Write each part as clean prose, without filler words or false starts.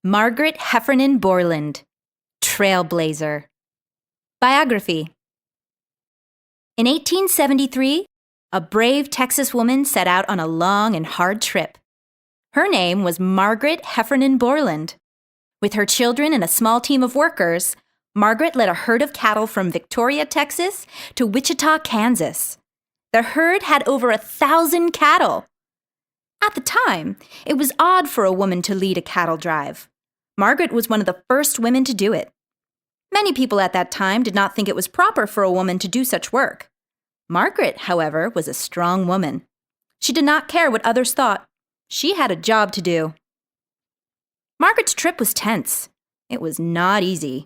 Margaret Heffernan Borland, Trailblazer. Biography. In 1873, a brave Texas woman set out on a long and hard trip. Her name was Margaret Heffernan Borland. With her children and a small team of workers, Margaret led a herd of cattle from Victoria, Texas, to Wichita, Kansas. The herd had over 1,000 cattle. At the time, it was odd for a woman to lead a cattle drive. Margaret was one of the first women to do it. Many people at that time did not think it was proper for a woman to do such work. Margaret, however, was a strong woman. She did not care what others thought. She had a job to do. Margaret's trip was tense. It was not easy.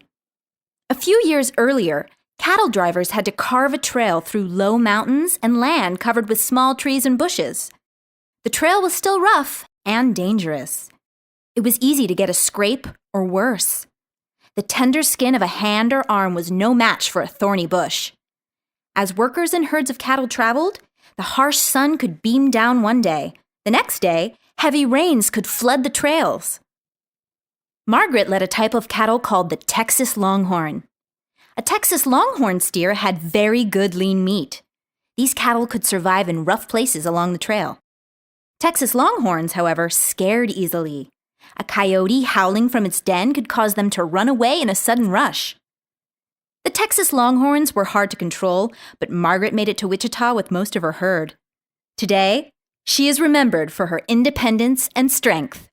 A few years earlier, cattle drivers had to carve a trail through low mountains and land covered with small trees and bushes. The trail was still rough and dangerous. It was easy to get a scrape or worse. The tender skin of a hand or arm was no match for a thorny bush. As workers and herds of cattle traveled, the harsh sun could beam down one day. The next day, heavy rains could flood the trails. Margaret led a type of cattle called the Texas Longhorn. A Texas Longhorn steer had very good lean meat. These cattle could survive in rough places along the trail. Texas Longhorns, however, scared easily. A coyote howling from its den could cause them to run away in a sudden rush. The Texas Longhorns were hard to control, but Margaret made it to Wichita with most of her herd. Today, she is remembered for her independence and strength.